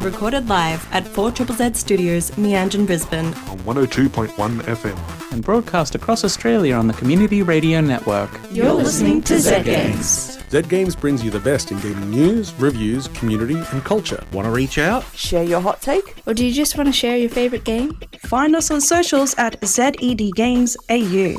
recorded live at 4ZZZ Studios, Meanjin, Brisbane. On 102.1 FM. And broadcast across Australia on the Community Radio Network. You're listening to Zed Games. Zed Games brings you the best in gaming news, reviews, community and culture. Want to reach out? Share your hot take? Or do you just want to share your favourite game? Find us on socials at Zed Games AU.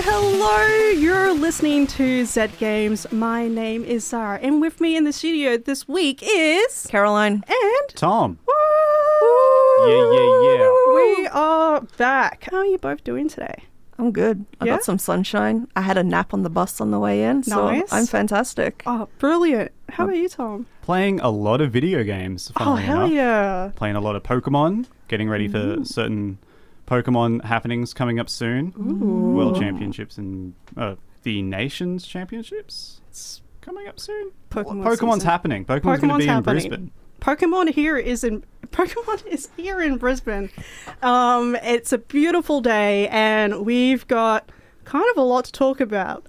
Hello. You're listening to Zed Games. My name is Zara, and with me in the studio this week is Caroline and Tom. Woo! Yeah. We are back. How are you both doing today? I'm good. I got some sunshine. I had a nap on the bus on the way in, so Nice. I'm fantastic. Oh, brilliant. How about you, Tom? Playing a lot of video games, funnily hell enough. yeah. Playing a lot of Pokemon, getting ready for certain Pokemon happenings coming up soon. Ooh. World Championships and the Nations Championships. It's coming up soon. Pokemon's season. happening. Pokemon's going to be in Brisbane. Pokemon is here in Brisbane. It's a beautiful day, and we've got kind of a lot to talk about.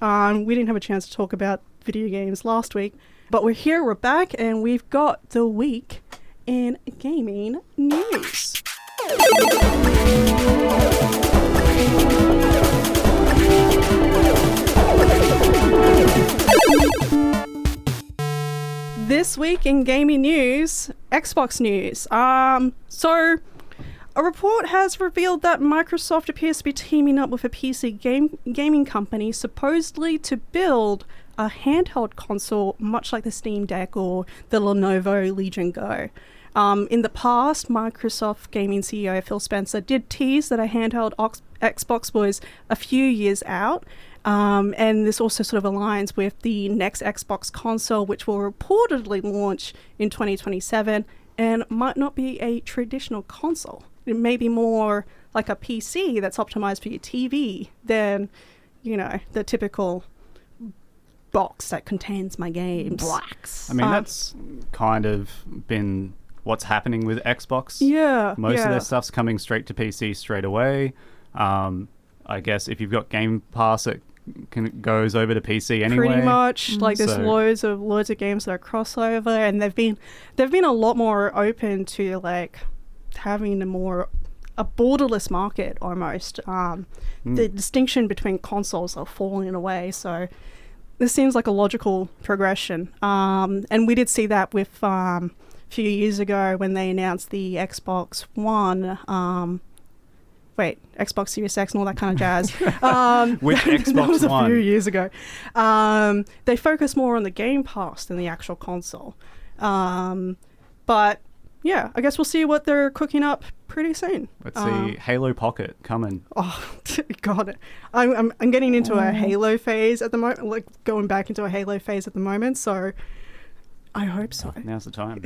We didn't have a chance to talk about video games last week, but we're back, and we've got the week in gaming news. This week in gaming news, Xbox news. So a report has revealed that Microsoft appears to be teaming up with a PC gaming company supposedly to build a handheld console much like the Steam Deck or the Lenovo Legion Go. In the past, Microsoft gaming CEO Phil Spencer did tease that a handheld Xbox was a few years out. And this also sort of aligns with the next Xbox console, which will reportedly launch in 2027 and might not be a traditional console. It may be more like a PC that's optimized for your TV than, the typical box that contains my games. Blacks. I mean, that's kind of been what's happening with Xbox. Yeah. Most of their stuff's coming straight to PC straight away. I guess if you've got Game Pass, it goes over to PC anyway. Pretty much. Like there's loads of games that are crossover, and they've been a lot more open to like having a borderless market almost. The distinction between consoles are falling away, so this seems like a logical progression. And we did see that with a few years ago when they announced the Xbox One. Xbox Series X and all that kind of jazz. Which Xbox that was One? A few years ago. They focus more on the Game Pass than the actual console. But yeah, I guess we'll see what they're cooking up pretty soon. Let's see Halo Pocket coming. Oh, God. I'm getting into a Halo phase at the moment, like going back into a Halo phase at the moment, so I hope so. Now's the time.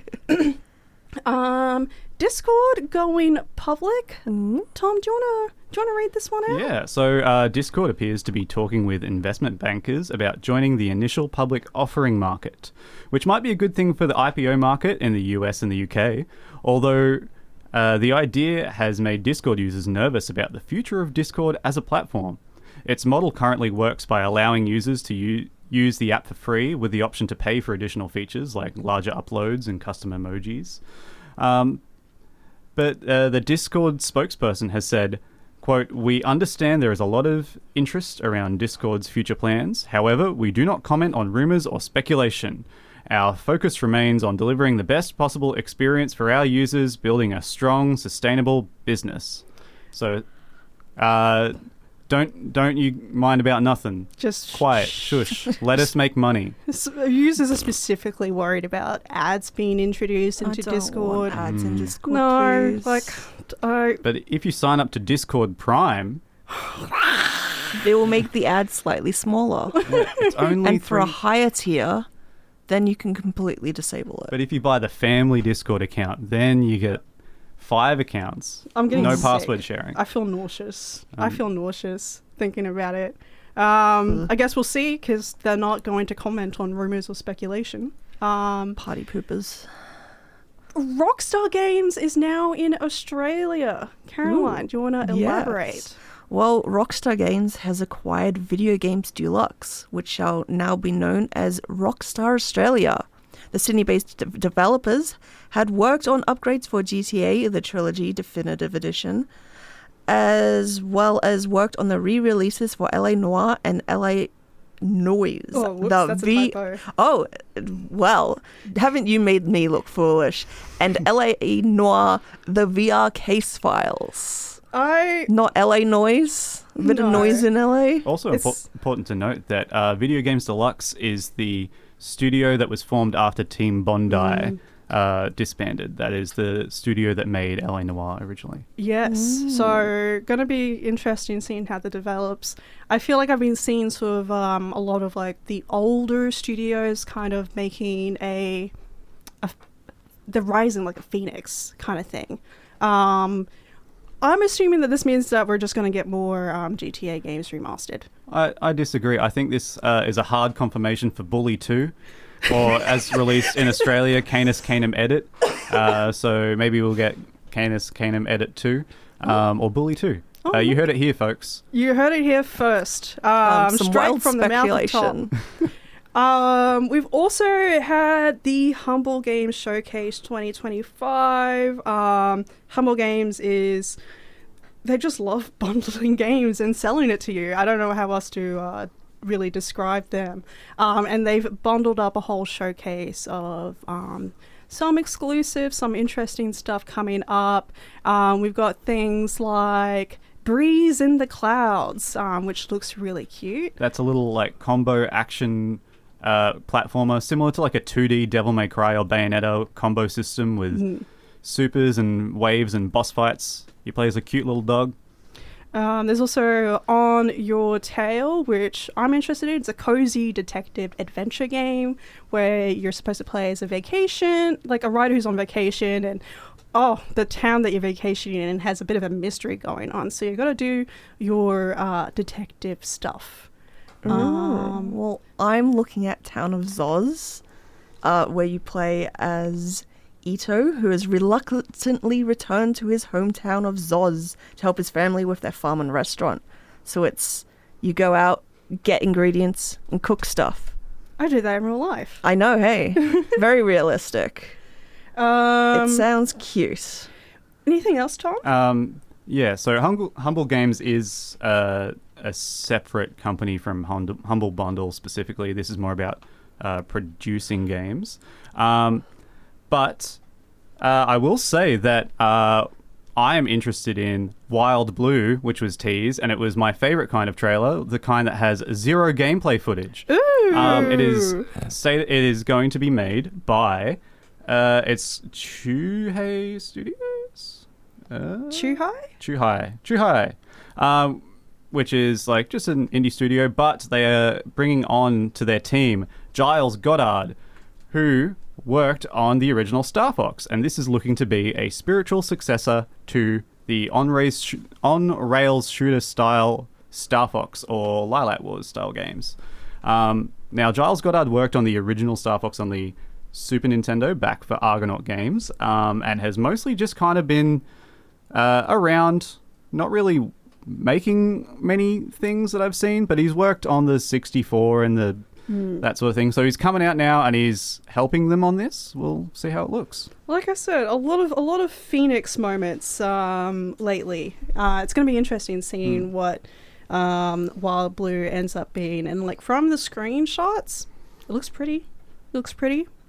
Discord going public. Tom, do you wanna read this one out? Yeah, so Discord appears to be talking with investment bankers about joining the initial public offering market, which might be a good thing for the IPO market in the US and the UK, although the idea has made Discord users nervous about the future of Discord as a platform. Its model currently works by allowing users to use the app for free with the option to pay for additional features like larger uploads and custom emojis. But the Discord spokesperson has said, quote, "We understand there is a lot of interest around Discord's future plans. However, we do not comment on rumors or speculation. Our focus remains on delivering the best possible experience for our users, building a strong, sustainable business." So, Don't you mind about nothing. Just quiet, shush. Let us make money. Users are specifically worried about ads being introduced into Discord. Want ads in Discord, no, please. But if you sign up to Discord Prime, they will make the ads slightly smaller. it's only and for a higher tier, then you can completely disable it. But if you buy the family Discord account, then you get 5 accounts. I'm getting no sick. password sharing. I feel nauseous. I feel nauseous thinking about it. I guess we'll see, because they're not going to comment on rumors or speculation. Party poopers. Rockstar Games is now in Australia. Caroline, do you want to elaborate? Well, Rockstar Games has acquired Video Games Deluxe, which shall now be known as Rockstar Australia. The Sydney-based developers had worked on upgrades for GTA, the Trilogy Definitive Edition, as well as worked on the re-releases for LA Noire and LA Noise. Oh, whoops, that's a typo. Oh, well, haven't you made me look foolish? And LA Noire, the VR case files. Not LA Noise. A bit of noise in LA. Also important to note that Video Games Deluxe is the studio that was formed after Team Bondi disbanded. That is the studio that made LA Noire originally. Yes. So going to be interesting seeing how that develops. I feel like I've been seeing sort of a lot of like the older studios kind of making the rising like a phoenix kind of thing. I'm assuming that this means that we're just going to get more GTA games remastered. I disagree. I think this is a hard confirmation for Bully 2, or as released in Australia, Canis Canem Edit. So maybe we'll get Canis Canem Edit 2, or Bully 2. You heard it here, folks. You heard it here first. Some straight wild from speculation. The mouth. We've also had the Humble Games Showcase 2025. Humble Games they just love bundling games and selling it to you. I don't know how else to really describe them. And they've bundled up a whole showcase of some exclusive, some interesting stuff coming up. We've got things like Breeze in the Clouds, which looks really cute. That's a little like combo action platformer, similar to like a 2D Devil May Cry or Bayonetta combo system with supers and waves and boss fights. You play as a cute little dog. There's also On Your Tail, which I'm interested in. It's a cozy detective adventure game where you're supposed to play as a vacation, like a writer who's on vacation, and the town that you're vacationing in has a bit of a mystery going on. So you've got to do your detective stuff. Well, I'm looking at Town of Zoz, where you play as Ito, who has reluctantly returned to his hometown of Zoz to help his family with their farm and restaurant. So it's, you go out, get ingredients, and cook stuff. I do that in real life. I know, hey. Very realistic. It sounds cute. Anything else, Tom? Yeah, so Humble Games is a separate company from Humble Bundle specifically. This is more about producing games. But I will say that I am interested in Wild Blue, which was teased, and it was my favorite kind of trailer, the kind that has zero gameplay footage. Ooh. It is going to be made by it's Chuhai Studios. Chuhai. Which is like just an indie studio, but they are bringing on to their team Giles Goddard, who worked on the original Star Fox, and this is looking to be a spiritual successor to the on-rails shooter style Star Fox or Lilac Wars style games. Now, Giles Goddard worked on the original Star Fox on the Super Nintendo back for Argonaut Games, and has mostly just kind of been around, not really making many things that I've seen, but he's worked on the 64 and the that sort of thing. So he's coming out now and he's helping them on this. We'll see how it looks. Like I said, a lot of Phoenix moments lately. It's going to be interesting seeing what Wild Blue ends up being. And like from the screenshots, it looks pretty.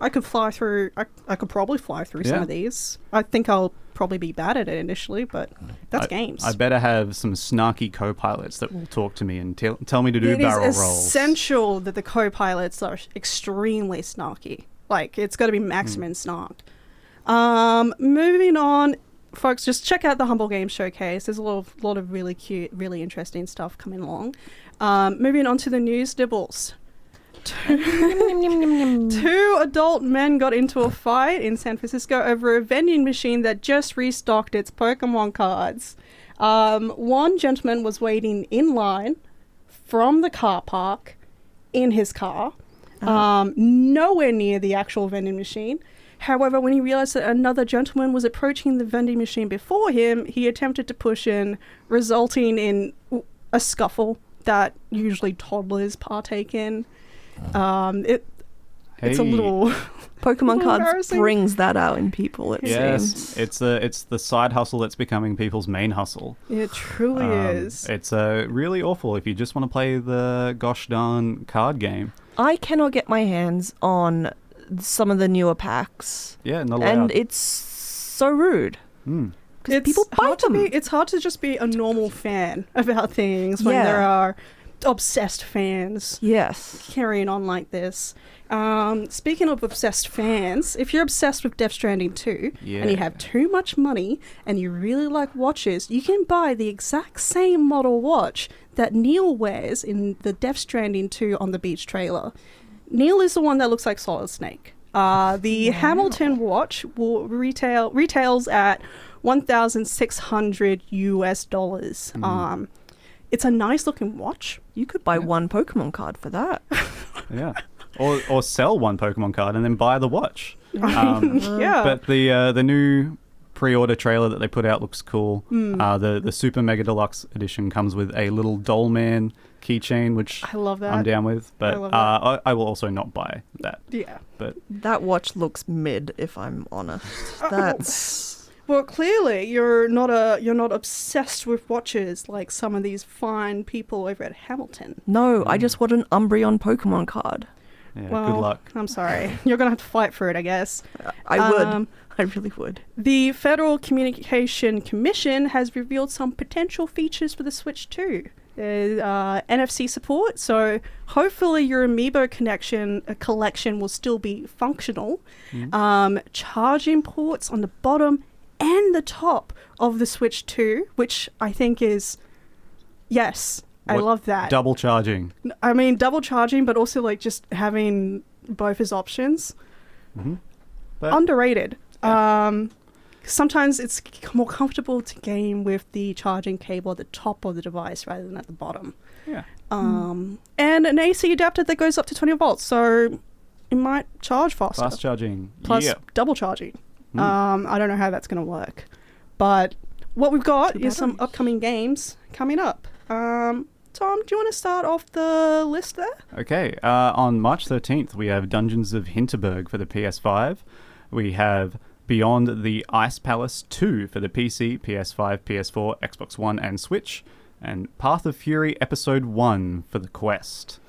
I could fly through. I could probably fly through some of these. I think I'll probably be bad at it initially, but that's games. I better have some snarky co-pilots that will talk to me and tell me to do barrel rolls. It is essential that the co-pilots are extremely snarky. Like, it's got to be maximum snarked. Moving on, folks, just check out the Humble Games Showcase. There's a lot of really cute, really interesting stuff coming along. Moving on to the news nibbles. Two adult men got into a fight in San Francisco over a vending machine that just restocked its Pokemon cards. One gentleman was waiting in line from the car park in his car, nowhere near the actual vending machine. However, when he realized that another gentleman was approaching the vending machine before him, he attempted to push in, resulting in a scuffle that usually toddlers partake in. It's a little Pokemon cards embarrassing. brings that out in people, it seems. It's the side hustle that's becoming people's main hustle. It truly is. It's really awful if you just want to play the gosh darn card game. I cannot get my hands on some of the newer packs. Yeah, not allowed. And it's so rude. Because people buy them. It's hard to just be a normal fan about things when there are obsessed fans Yes. carrying on like this. Speaking of obsessed fans, if you're obsessed with Death Stranding 2 and you have too much money and you really like watches, you can buy the exact same model watch that Neil wears in the Death Stranding 2 on the beach trailer. Neil is the one that looks like Solid Snake. The Hamilton watch will retails at $1,600 US. It's a nice looking watch. You could buy one Pokemon card for that. Yeah. Or sell one Pokemon card and then buy the watch. Yeah. But the new pre-order trailer that they put out looks cool. The Super Mega Deluxe edition comes with a little Doll Man keychain, which I love that. I'm down with. But I will also not buy that. Yeah. But That watch looks mid, if I'm honest. That's... Well, clearly you're not obsessed with watches like some of these fine people over at Hamilton. No, I just want an Umbreon Pokemon card. yeah, Well, good luck. I'm sorry. You're going to have to fight for it, I guess. I would. I really would. The Federal Communication Commission has revealed some potential features for the Switch 2. NFC support, so hopefully your Amiibo collection will still be functional. Charging ports on the bottom and the top of the Switch 2, which I think is, yes, I love that. Double charging. I mean, double charging, but also like just having both as options. But Underrated. Sometimes it's more comfortable to game with the charging cable at the top of the device rather than at the bottom. yeah. And an AC adapter that goes up to 20 volts, so it might charge faster. Fast charging. Plus yeah. double charging. I don't know how that's going to work. But what we've got is some upcoming games coming up. Tom, do you want to start off the list there? Okay, on March 13th, we have Dungeons of Hinterberg for the PS5. We have Beyond the Ice Palace 2 for the PC, PS5, PS4, Xbox One, and Switch. And Path of Fury Episode 1 for the Quest.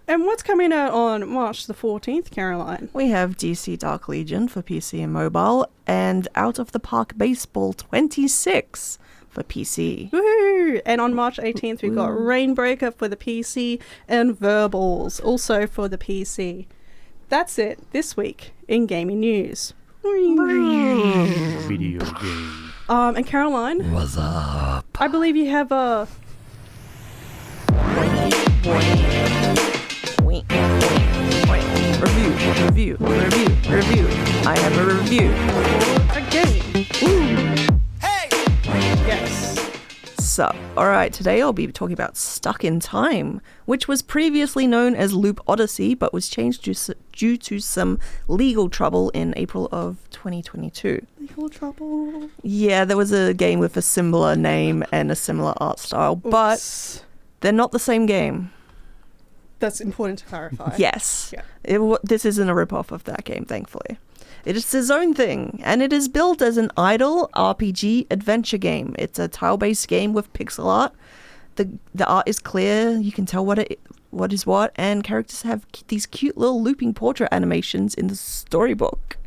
And what's coming out on March the 14th, Caroline? We have DC Dark Legion for PC and mobile, and Out of the Park Baseball 26 for PC. Woohoo! And on March 18th, we've got Rainbreaker for the PC and Verbals also for the PC. That's it this week in gaming news. Video game. And Caroline, What's up? I believe you have a Review. I have a review. game. Hey! Yes. So, alright, today I'll be talking about Stuck in Time, which was previously known as Loop Odyssey, but was changed due to some legal trouble in April of 2022. Legal trouble. Yeah, there was a game with a similar name and a similar art style, but Oops. they're not the same game. That's important to clarify. Yes. Yeah. This isn't a rip-off of that game, thankfully. It is its own thing, and it is built as an idle RPG adventure game. It's a tile-based game with pixel art. The art is clear, you can tell what is what, and characters have these cute little looping portrait animations in the storybook.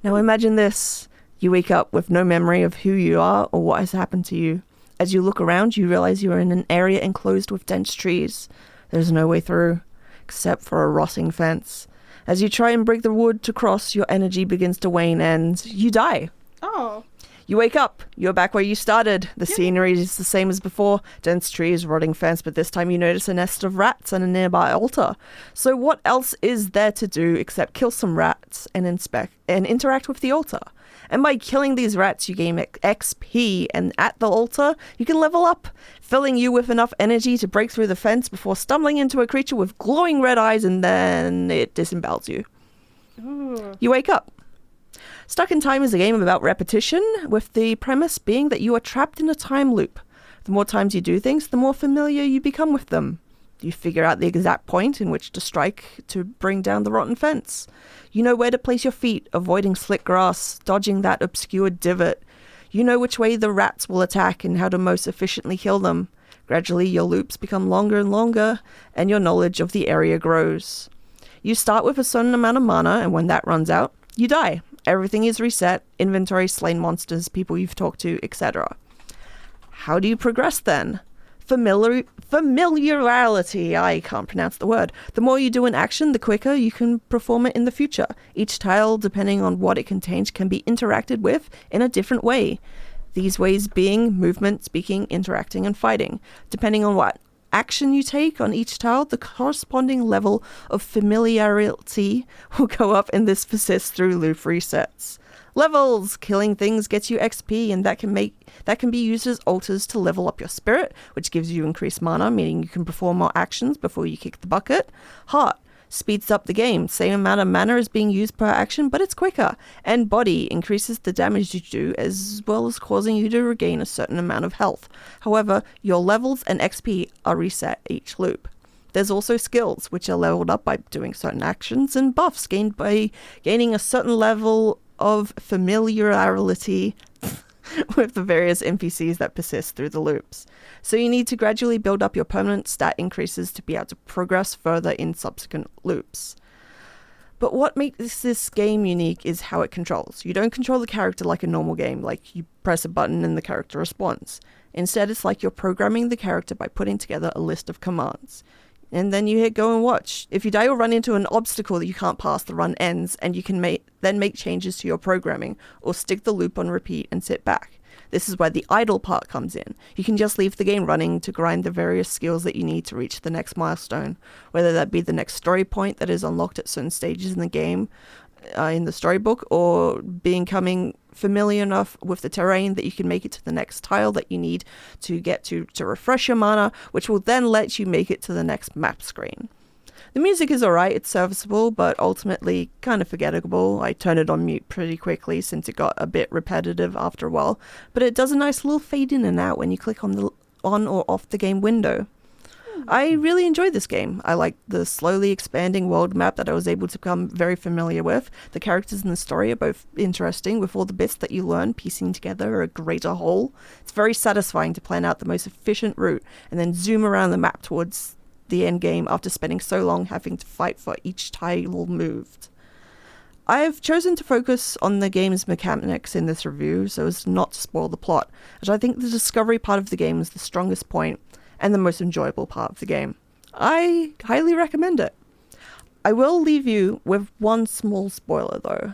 Now imagine this. You wake up with no memory of who you are or what has happened to you. As you look around, you realize you are in an area enclosed with dense trees. There's no way through, except for a rotting fence. As you try and break the wood to cross, your energy begins to wane and you die. Oh. You wake up. You're back where you started. The scenery is the same as before. Dense trees, rotting fence, but this time you notice a nest of rats and a nearby altar. So what else is there to do except kill some rats and inspect and interact with the altar? And by killing these rats, you gain XP, and at the altar, you can level up, filling you with enough energy to break through the fence before stumbling into a creature with glowing red eyes, and then it disembowels you. Ooh. You wake up. Stuck in Time is a game about repetition, with the premise being that you are trapped in a time loop. The more times you do things, the more familiar you become with them. You figure out the exact point in which to strike to bring down the rotten fence. You know where to place your feet, avoiding slick grass, dodging that obscure divot. You know which way the rats will attack and how to most efficiently kill them. Gradually, your loops become longer and longer, and your knowledge of the area grows. You start with a certain amount of mana, and when that runs out, you die. Everything is reset, inventory, slain monsters, people you've talked to, etc. How do you progress then? Familiarity, I can't pronounce the word. The more you do an action, the quicker you can perform it in the future. Each tile, depending on what it contains, can be interacted with in a different way. These ways being movement, speaking, interacting, and fighting. Depending on what action you take on each tile, the corresponding level of familiarity will go up, and this persists through loop resets. Levels! Killing things gets you XP, and that can be used as altars to level up your spirit, which gives you increased mana, meaning you can perform more actions before you kick the bucket. Heart speeds up the game. Same amount of mana is being used per action, but it's quicker. And body increases the damage you do, as well as causing you to regain a certain amount of health. However, your levels and XP are reset each loop. There's also skills, which are leveled up by doing certain actions, and buffs gained by gaining a certain level of familiarity with the various NPCs that persist through the loops. So you need to gradually build up your permanent stat increases to be able to progress further in subsequent loops. But what makes this game unique is how it controls. You don't control the character like a normal game, like you press a button and the character responds. Instead, it's like you're programming the character by putting together a list of commands. And then you hit go and watch. If you die or run into an obstacle that you can't pass, the run ends, and you can then make changes to your programming, or stick the loop on repeat and sit back. This is where the idle part comes in. You can just leave the game running to grind the various skills that you need to reach the next milestone, whether that be the next story point that is unlocked at certain stages in the game, in the storybook, or becoming familiar enough with the terrain that you can make it to the next tile that you need to get to refresh your mana, which will then let you make it to the next map screen. The music is alright, it's serviceable, but ultimately kind of forgettable. I turned it on mute pretty quickly since it got a bit repetitive after a while, but it does a nice little fade in and out when you click on the on or off the game window. I really enjoyed this game. I liked the slowly expanding world map that I was able to become very familiar with. The characters in the story are both interesting, with all the bits that you learn piecing together a greater whole. It's very satisfying to plan out the most efficient route and then zoom around the map towards the end game after spending so long having to fight for each tile moved. I've chosen to focus on the game's mechanics in this review so as not to spoil the plot, as I think the discovery part of the game is the strongest point and the most enjoyable part of the game. I highly recommend it. I will leave you with one small spoiler though.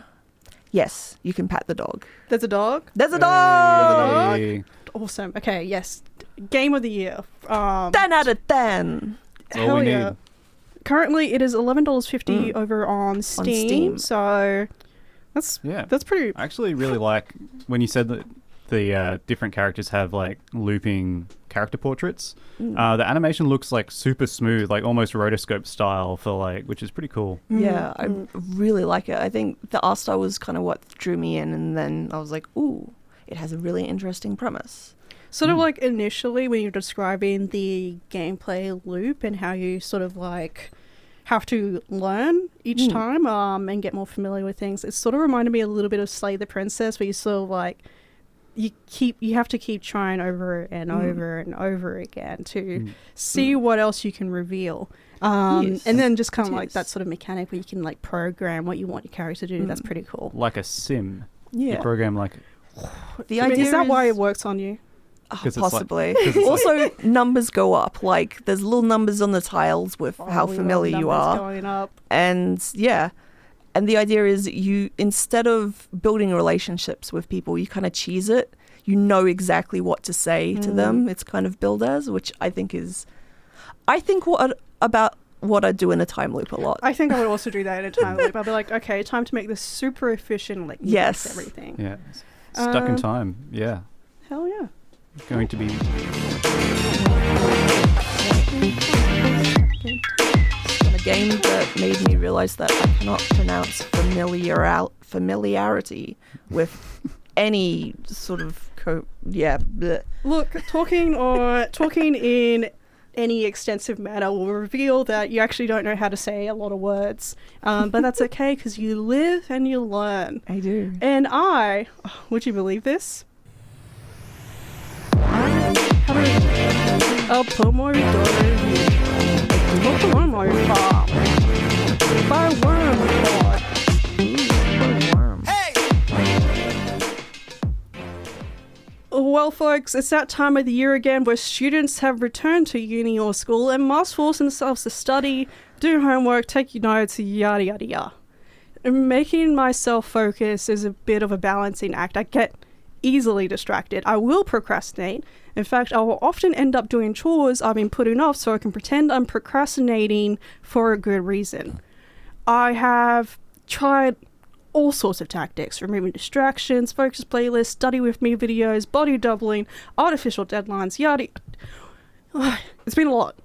Yes, you can pat the dog. There's a dog? There's a dog! Hey. Awesome. Okay, yes. Game of the year. 10 out of 10! all Hell we yeah. need. Currently, it is $11.50 over on Steam. So that's pretty. I actually really like when you said that the different characters have like looping character portraits. The animation looks like super smooth, like almost rotoscope style for like, which is pretty cool. Yeah, I really like it. I think the art style was kind of what drew me in, and then I was like, ooh, it has a really interesting premise. Sort of like initially when you're describing the gameplay loop and how you sort of like have to learn each time and get more familiar with things, it sort of reminded me a little bit of Slay the Princess, where you sort of like you have to keep trying over and over and over again to see what else you can reveal. And then just kind of like that sort of mechanic where you can like program what you want your character to do. That's pretty cool. Like a sim. Yeah. You program like... The idea is that why it works on you? Possibly. Also, numbers go up. Like, there's little numbers on the tiles with how familiar you are. Going up. And yeah. And the idea is you, instead of building relationships with people, you kind of cheese it. You know exactly what to say to them. It's kind of billed as, which I think is... about what I do in a time loop a lot. I think I would also do that in a time loop. I'll be like, okay, time to make this super efficient, like yes, everything. Yeah. Stuck in time. Yeah. Hell yeah. Going to be... A game that made me realize that I cannot pronounce familiarity with any sort of bleh. Look, talking in any extensive manner will reveal that you actually don't know how to say a lot of words. But that's okay, because you live and you learn. I do. And would you believe this? Pomo Farm by Worm. Well, folks, it's that time of the year again where students have returned to uni or school and must force themselves to study, do homework, take notes, yada yada yada. And making myself focus is a bit of a balancing act. I get easily distracted. I will procrastinate. In fact, I will often end up doing chores I've been putting off so I can pretend I'm procrastinating for a good reason. I have tried all sorts of tactics: removing distractions, focus playlists, study with me videos, body doubling, artificial deadlines, yada. It's been a lot.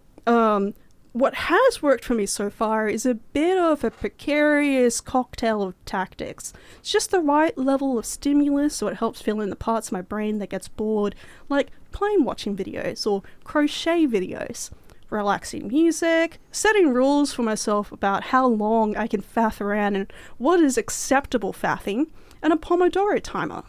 What has worked for me so far is a bit of a precarious cocktail of tactics. It's just the right level of stimulus so it helps fill in the parts of my brain that gets bored, like plane watching videos or crochet videos. Relaxing music, setting rules for myself about how long I can faff around and what is acceptable faffing, and a Pomodoro timer.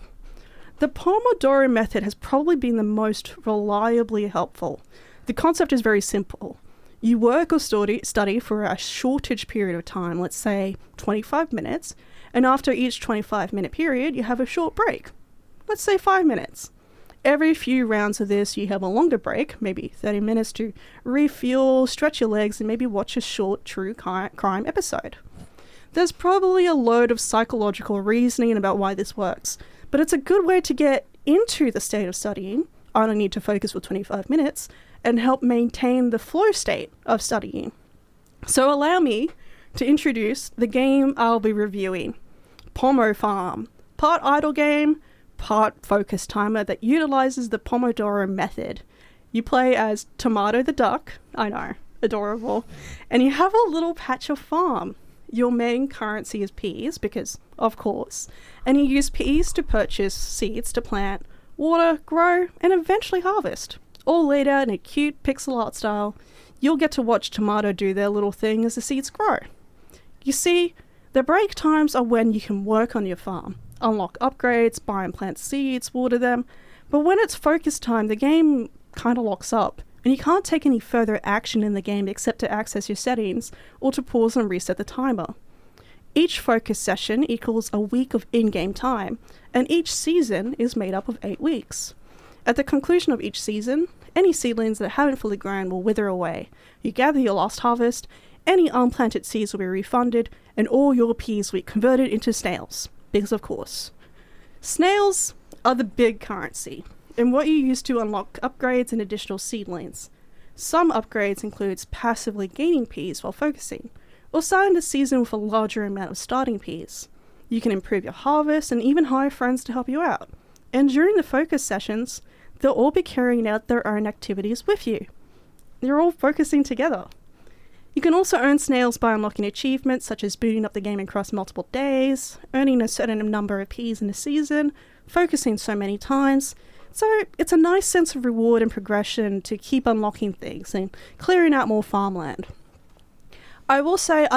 The Pomodoro method has probably been the most reliably helpful. The concept is very simple. You work or study for a shortage period of time, let's say 25 minutes, and after each 25-minute period, you have a short break. Let's say 5 minutes. Every few rounds of this, you have a longer break, maybe 30 minutes to refuel, stretch your legs, and maybe watch a short true crime episode. There's probably a load of psychological reasoning about why this works, but it's a good way to get into the state of studying. I only need to focus for 25 minutes and help maintain the flow state of studying. So allow me to introduce the game I'll be reviewing, PomoFarm, part idle game, part focus timer that utilizes the Pomodoro method. You play as Tomato the duck, I know, adorable, and you have a little patch of farm. Your main currency is peas, because of course, and you use peas to purchase seeds to plant, water, grow, and eventually harvest, all laid out in a cute pixel art style. You'll get to watch Tomato do their little thing as the seeds grow. You see, the break times are when you can work on your farm, unlock upgrades, buy and plant seeds, water them, but when it's focus time, the game kind of locks up, and you can't take any further action in the game except to access your settings or to pause and reset the timer. Each focus session equals a week of in-game time, and each season is made up of 8 weeks. At the conclusion of each season, any seedlings that haven't fully grown will wither away. You gather your last harvest, any unplanted seeds will be refunded, and all your peas will be converted into snails. Because of course. Snails are the big currency, and what you use to unlock upgrades and additional seedlings. Some upgrades includes passively gaining peas while focusing, or starting the season with a larger amount of starting peas. You can improve your harvest and even hire friends to help you out. And during the focus sessions, they'll all be carrying out their own activities with you. You're all focusing together. You can also earn snails by unlocking achievements such as booting up the game across multiple days, earning a certain number of peas in a season, focusing so many times. So it's a nice sense of reward and progression to keep unlocking things and clearing out more farmland. I will say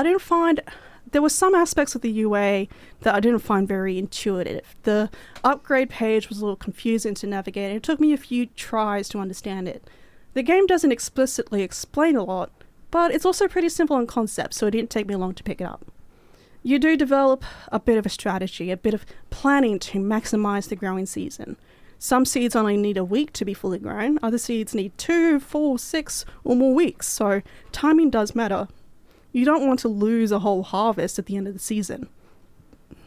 there were some aspects of the UA that I didn't find very intuitive. The upgrade page was a little confusing to navigate, and it took me a few tries to understand it. The game doesn't explicitly explain a lot, but it's also pretty simple in concept, so it didn't take me long to pick it up. You do develop a bit of a strategy, a bit of planning to maximize the growing season. Some seeds only need a week to be fully grown, other seeds need 2, 4, 6 or more weeks, so timing does matter. You don't want to lose a whole harvest at the end of the season.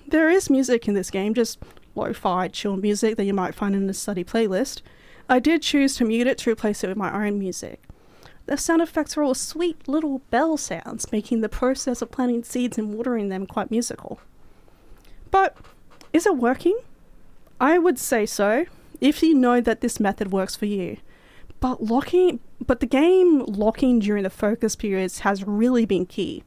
There is music in this game, just lo-fi, chill music that you might find in a study playlist. I did choose to mute it to replace it with my own music. The sound effects are all sweet little bell sounds, making the process of planting seeds and watering them quite musical. But is it working? I would say so, if you know that this method works for you. But the game locking during the focus periods has really been key.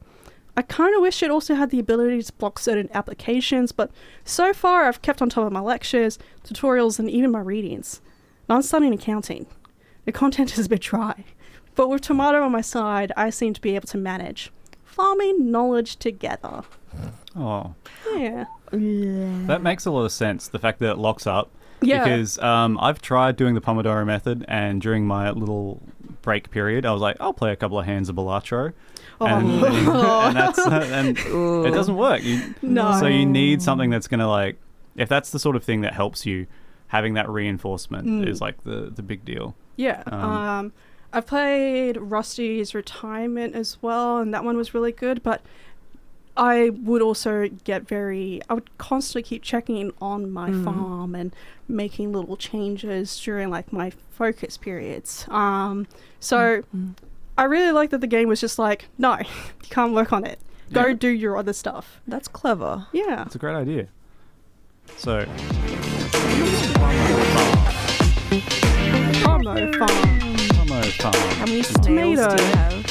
I kind of wish it also had the ability to block certain applications, but so far I've kept on top of my lectures, tutorials, and even my readings. Now I'm studying accounting. The content is a bit dry, but with Tomato on my side, I seem to be able to manage. Farming knowledge together. Oh, Yeah. that makes a lot of sense. The fact that it locks up. Yeah. Because I've tried doing the Pomodoro method, and during my little break period, I was like, I'll play a couple of hands of Balatro. And it doesn't work. No. So you need something that's going to, like, if that's the sort of thing that helps you, having that reinforcement is like the big deal. Yeah. I've played Rusty's Retirement as well, and that one was really good, but I would also I would constantly keep checking in on my farm and making little changes during like my focus periods. So I really like that the game was just like, no, you can't work on it. Go do your other stuff. That's clever. Yeah. It's a great idea. So, Pomo Farm. Pomo Farm. How many snails do you have?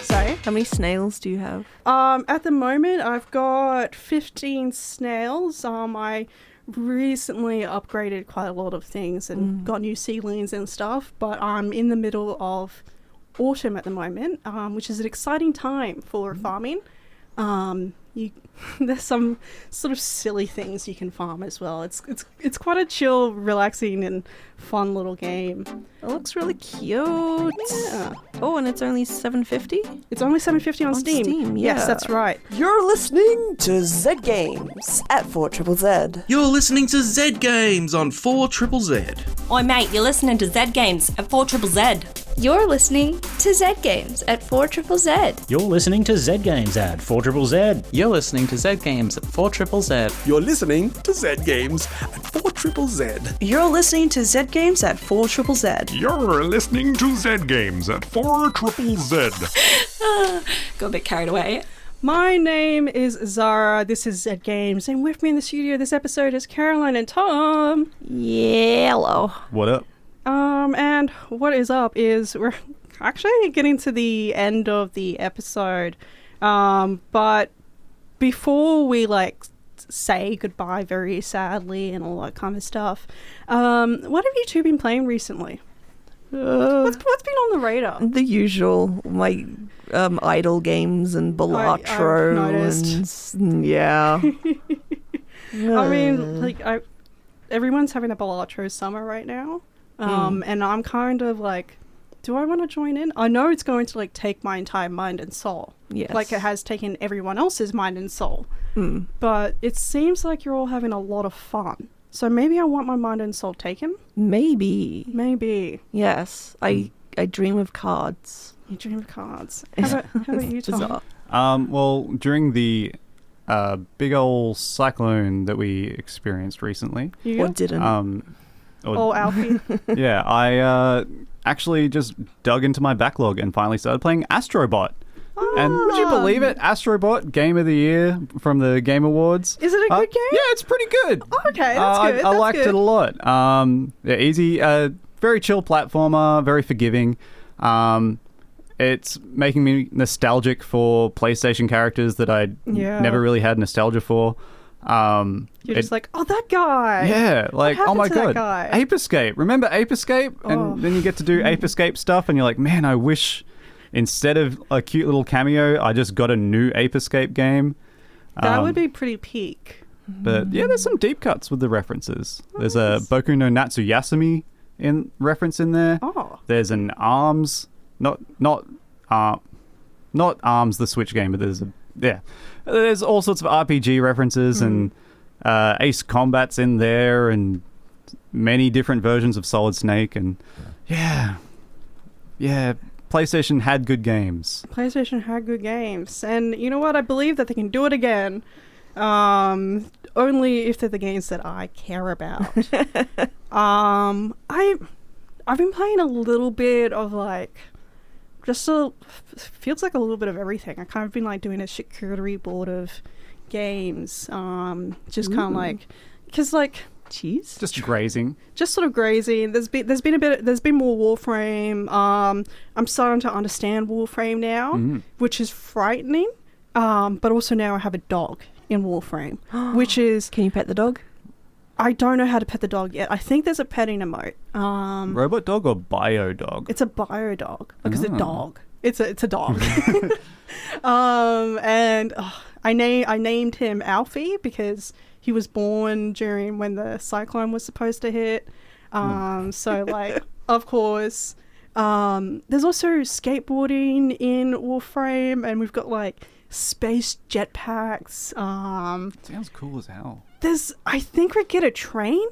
Sorry? How many snails do you have? At the moment, I've got 15 snails. I recently upgraded quite a lot of things and got new seedlings and stuff, but I'm in the middle of autumn at the moment, which is an exciting time for farming. There's some sort of silly things you can farm as well. It's quite a chill, relaxing, and fun little game. It looks really cute. Yeah. Oh, and it's only $7.50? It's only $7.50 on Steam. Yeah. Yes, that's right. You're listening to Zed Games at 4ZZZ. You're listening to Zed Games on 4ZZZ. Oi mate, you're listening to Zed Games at 4ZZZ. You're listening to Zed Games at 4ZZZ. You're listening to Zed Games at 4ZZZ. You're listening to Zed Games at 4ZZZ. You're listening to Zed Games at 4ZZZ. You're listening to Zed Games at 4ZZZ. You're listening to Zed Games at 4ZZZ. Got a bit carried away. My name is Zara. This is Zed Games, and with me in the studio this episode is Caroline and Tom. Yellow. What up? And what is up is we're actually getting to the end of the episode. But before we say goodbye very sadly and all that kind of stuff, what have you two been playing recently? What's been on the radar? The usual, my idle games and Balatro. I've noticed. And yeah. I mean, everyone's having a Balatro summer right now. And I'm kind of like, do I want to join in? I know it's going to take my entire mind and soul. Yes. Like it has taken everyone else's mind and soul. But it seems like you're all having a lot of fun. So maybe I want my mind and soul taken? Maybe. Yes. I dream of cards. You dream of cards. How about you, Tom? Bizarre. Well, during the big old cyclone that we experienced recently. Or didn't. Alfie. Yeah, I actually just dug into my backlog and finally started playing Astrobot. And would you believe it? Astrobot, Game of the Year from the Game Awards. Is it a good game? Yeah, it's pretty good. Okay, that's good. I liked it a lot. Yeah, easy, very chill platformer, very forgiving. It's making me nostalgic for PlayStation characters that I never really had nostalgia for. You're just like, oh, that guy. Yeah, like, oh my god, guy? Ape Escape. Remember Ape Escape? And then you get to do Ape Escape stuff, and you're like, man, I wish instead of a cute little cameo, I just got a new Ape Escape game. That would be pretty peak. But yeah, there's some deep cuts with the references. There's a Boku no Natsuyasumi reference in there. Oh. There's an Arms, not Arms, the Switch game, but there's all sorts of RPG references and Ace Combat's in there and many different versions of Solid Snake and yeah, PlayStation had good games. And you know what? I believe that they can do it again. Only if they're the games that I care about. I've been playing a little bit of feels like a little bit of everything. I kind of been doing a charcuterie board of games. Just kind of because cheese, just grazing, just sort of grazing. There's been more Warframe. I'm starting to understand Warframe now, which is frightening. But also now I have a dog in Warframe, which is... Can you pet the dog? I don't know how to pet the dog yet. I think there's a petting emote. Robot dog or bio dog? It's a bio dog. Like it's a dog. It's a dog. And I named him Alfie because he was born during when the cyclone was supposed to hit. So like, of course, there's also skateboarding in Warframe, and we've got like space jetpacks. Sounds cool as hell. I think we get a train.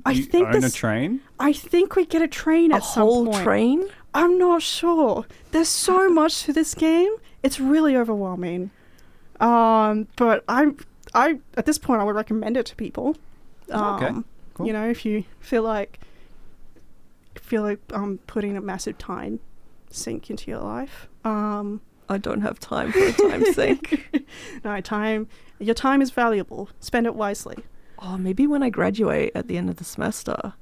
You own a train? I think we get a train at some point. A whole train? I'm not sure. There's so much to this game. It's really overwhelming. But I at this point I would recommend it to people. Okay. Cool. You know, if you feel like putting a massive time sink into your life. I don't have time for a time sink. No, your time is valuable. Spend it wisely. Oh, maybe when I graduate at the end of the semester,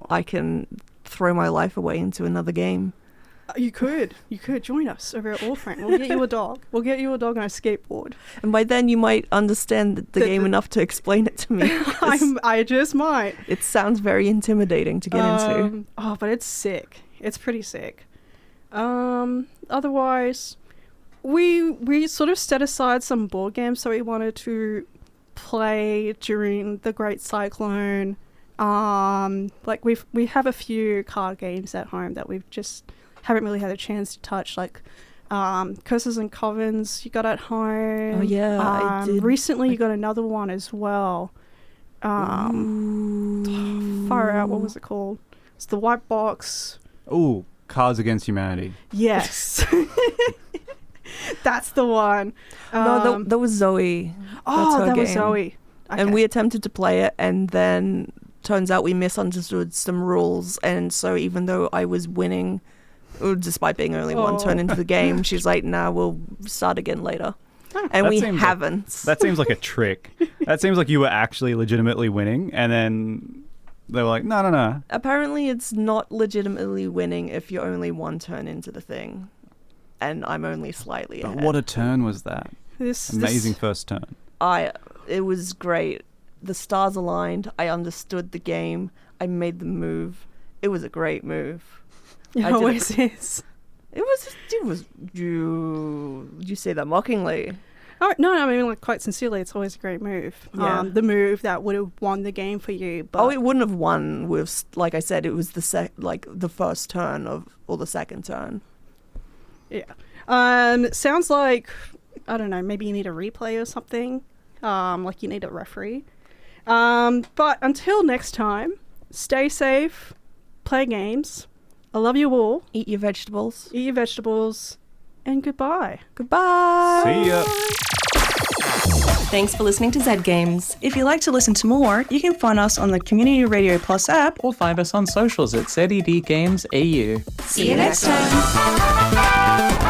I can throw my life away into another game. You could join us over at Warframe. We'll get you a dog. We'll get you a dog and a skateboard. And by then you might understand the game enough to explain it to me. I just might. It sounds very intimidating to get into. Oh, but it's sick. It's pretty sick. Otherwise, we sort of set aside some board games that we wanted to play during the Great Cyclone. Like we have a few card games at home that we've just haven't really had a chance to touch, like Curses and Covens you got at home. Oh yeah, I did. Recently you got another one as well. Far out, what was it called? It's the white box. Ooh, Cards Against Humanity. Yes. That's the one. No, that was Zoe. That was Zoe. Okay. And we attempted to play it, and then turns out we misunderstood some rules, and so even though I was winning, despite being only one turn into the game, she's like, nah, we'll start again later. And we haven't. That seems like a trick. That seems like you were actually legitimately winning, and then they were like, no. Apparently it's not legitimately winning if you're only one turn into the thing, and I'm only slightly ahead. But what a turn was that. Amazing first turn. It was great. The stars aligned. I understood the game. I made the move. It was a great move. It always is. It was. You say that mockingly? Oh no, I mean, like, quite sincerely, it's always a great move. Yeah. The move that would have won the game for you. But it wouldn't have won with, like I said, it was the first turn or the second turn. Yeah. Sounds like, I don't know, maybe you need a replay or something. Like you need a referee. But until next time, stay safe, play games. I love you all. Eat your vegetables. And goodbye. Goodbye. See ya. Thanks for listening to Zed Games. If you'd like to listen to more, you can find us on the Community Radio Plus app or find us on socials at Zed Games AU. See you next time.